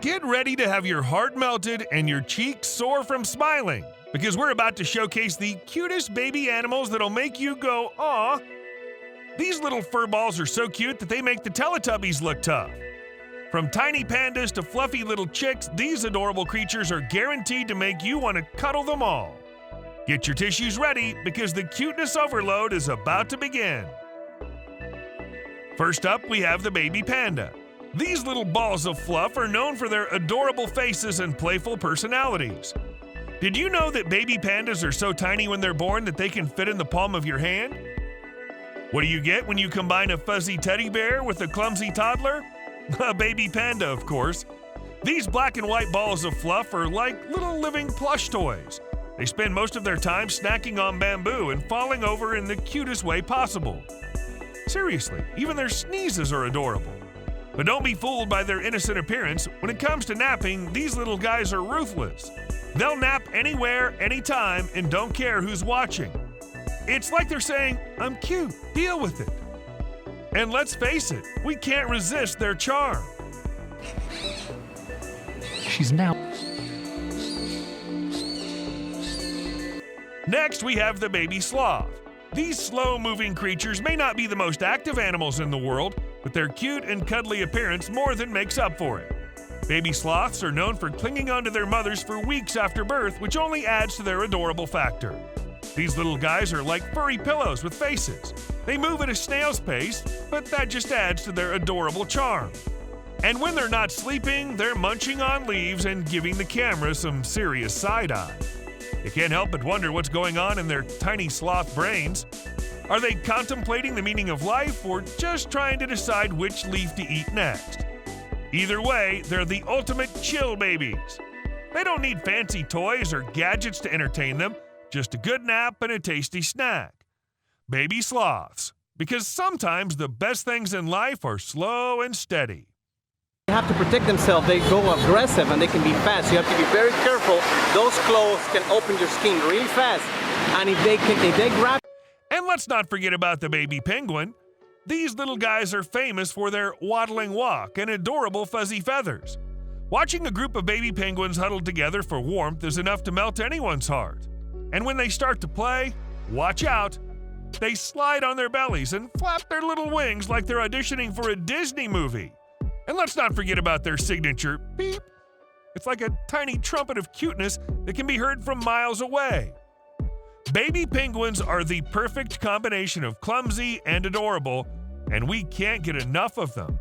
Get ready to have your heart melted and your cheeks sore from smiling, because we're about to showcase the cutest baby animals that'll make you go, "Aw." These little fur balls are so cute that they make the Teletubbies look tough. From tiny pandas to fluffy little chicks, these adorable creatures are guaranteed to make you want to cuddle them all. Get your tissues ready, because the cuteness overload is about to begin. First up, we have the baby panda. These little balls of fluff are known for their adorable faces and playful personalities. Did you know that baby pandas are so tiny when they're born that they can fit in the palm of your hand? What do you get when you combine a fuzzy teddy bear with a clumsy toddler? A baby panda, of course. These black and white balls of fluff are like little living plush toys. They spend most of their time snacking on bamboo and falling over in the cutest way possible. Seriously, even their sneezes are adorable. But don't be fooled by their innocent appearance. When it comes to napping, these little guys are ruthless. They'll nap anywhere, anytime, and don't care who's watching. It's like they're saying, "I'm cute, deal with it." And let's face it, we can't resist their charm. She's now. Next, we have the baby sloth. These slow-moving creatures may not be the most active animals in the world, but their cute and cuddly appearance more than makes up for it. Baby sloths are known for clinging onto their mothers for weeks after birth, which only adds to their adorable factor. These little guys are like furry pillows with faces. They move at a snail's pace, but that just adds to their adorable charm. And when they're not sleeping, they're munching on leaves and giving the camera some serious side-eye. You can't help but wonder what's going on in their tiny sloth brains. Are they contemplating the meaning of life, or just trying to decide which leaf to eat next? Either way, they're the ultimate chill babies. They don't need fancy toys or gadgets to entertain them, just a good nap and a tasty snack. Baby sloths, because sometimes the best things in life are slow and steady. They have to protect themselves. They go aggressive and they can be fast. You have to be very careful. Those claws can open your skin really fast. And if they grab... And let's not forget about the baby penguin. These little guys are famous for their waddling walk and adorable fuzzy feathers. Watching a group of baby penguins huddled together for warmth is enough to melt anyone's heart. And when they start to play, watch out. They slide on their bellies and flap their little wings like they're auditioning for a Disney movie. And let's not forget about their signature beep. It's like a tiny trumpet of cuteness that can be heard from miles away. Baby penguins are the perfect combination of clumsy and adorable, and we can't get enough of them.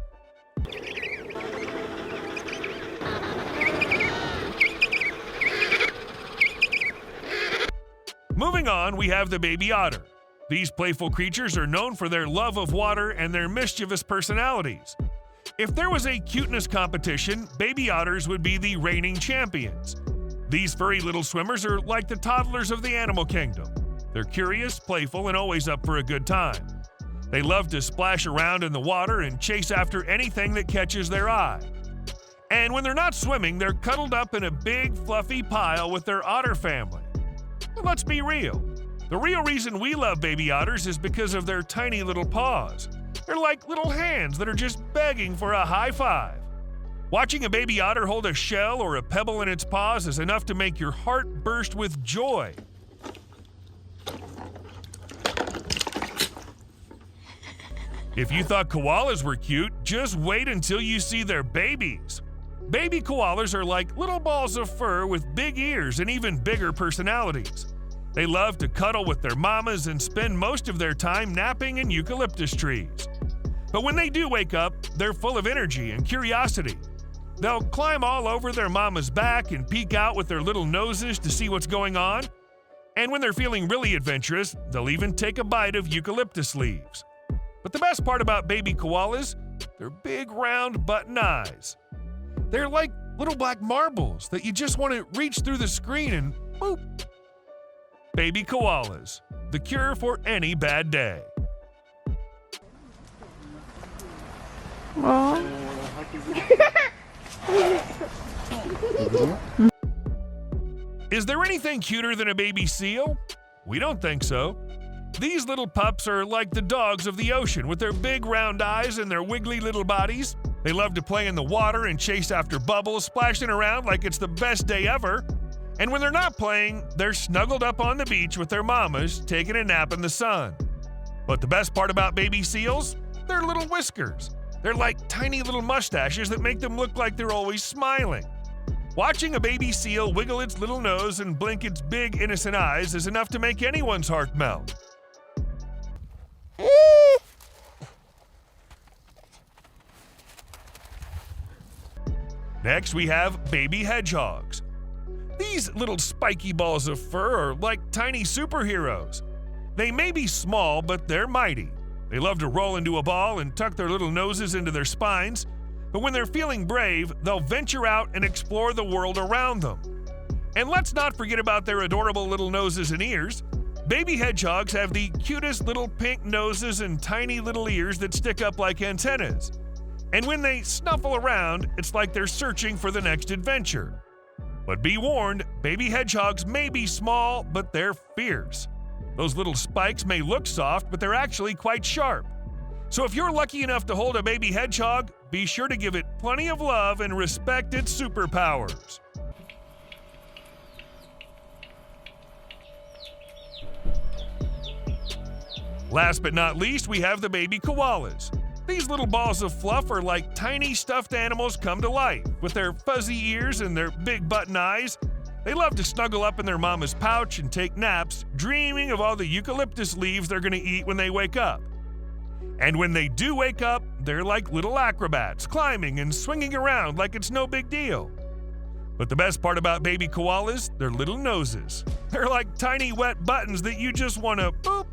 Moving on, we have the baby otter. These playful creatures are known for their love of water and their mischievous personalities. If there was a cuteness competition, baby otters would be the reigning champions. These furry little swimmers are like the toddlers of the animal kingdom. They're curious, playful, and always up for a good time. They love to splash around in the water and chase after anything that catches their eye. And when they're not swimming, they're cuddled up in a big, fluffy pile with their otter family. But let's be real. The real reason we love baby otters is because of their tiny little paws. They're like little hands that are just begging for a high five. Watching a baby otter hold a shell or a pebble in its paws is enough to make your heart burst with joy. If you thought koalas were cute, just wait until you see their babies. Baby koalas are like little balls of fur with big ears and even bigger personalities. They love to cuddle with their mamas and spend most of their time napping in eucalyptus trees. But when they do wake up, they're full of energy and curiosity. They'll climb all over their mama's back and peek out with their little noses to see what's going on. And when they're feeling really adventurous, they'll even take a bite of eucalyptus leaves. But the best part about baby koalas, their big round button eyes. They're like little black marbles that you just want to reach through the screen and boop. Baby koalas, the cure for any bad day. Is there anything cuter than a baby seal? We don't think so. These little pups are like the dogs of the ocean with their big round eyes and their wiggly little bodies. They love to play in the water and chase after bubbles, splashing around like it's the best day ever. And when they're not playing, they're snuggled up on the beach with their mamas, taking a nap in the sun. But the best part about baby seals? Their little whiskers. They're like tiny little mustaches that make them look like they're always smiling. Watching a baby seal wiggle its little nose and blink its big, innocent eyes is enough to make anyone's heart melt. Next, we have baby hedgehogs. These little spiky balls of fur are like tiny superheroes. They may be small, but they're mighty. They love to roll into a ball and tuck their little noses into their spines, but when they're feeling brave, they'll venture out and explore the world around them. And let's not forget about their adorable little noses and ears. Baby hedgehogs have the cutest little pink noses and tiny little ears that stick up like antennas. And when they snuffle around, it's like they're searching for the next adventure. But be warned, baby hedgehogs may be small, but they're fierce. Those little spikes may look soft, but they're actually quite sharp. So if you're lucky enough to hold a baby hedgehog, be sure to give it plenty of love and respect its superpowers. Last but not least, we have the baby koalas. These little balls of fluff are like tiny stuffed animals come to life. With their fuzzy ears and their big button eyes, they love to snuggle up in their mama's pouch and take naps, dreaming of all the eucalyptus leaves they're going to eat when they wake up. And when they do wake up, they're like little acrobats, climbing and swinging around like it's no big deal. But the best part about baby koalas, their little noses. They're like tiny wet buttons that you just want to boop.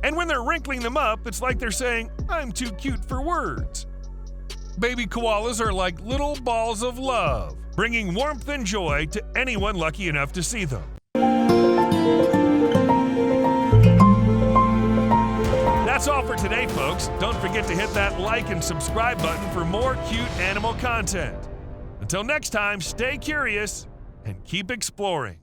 And when they're wrinkling them up, it's like they're saying, "I'm too cute for words." Baby koalas are like little balls of love, bringing warmth and joy to anyone lucky enough to see them. That's all for today, folks. Don't forget to hit that like and subscribe button for more cute animal content. Until next time, stay curious and keep exploring.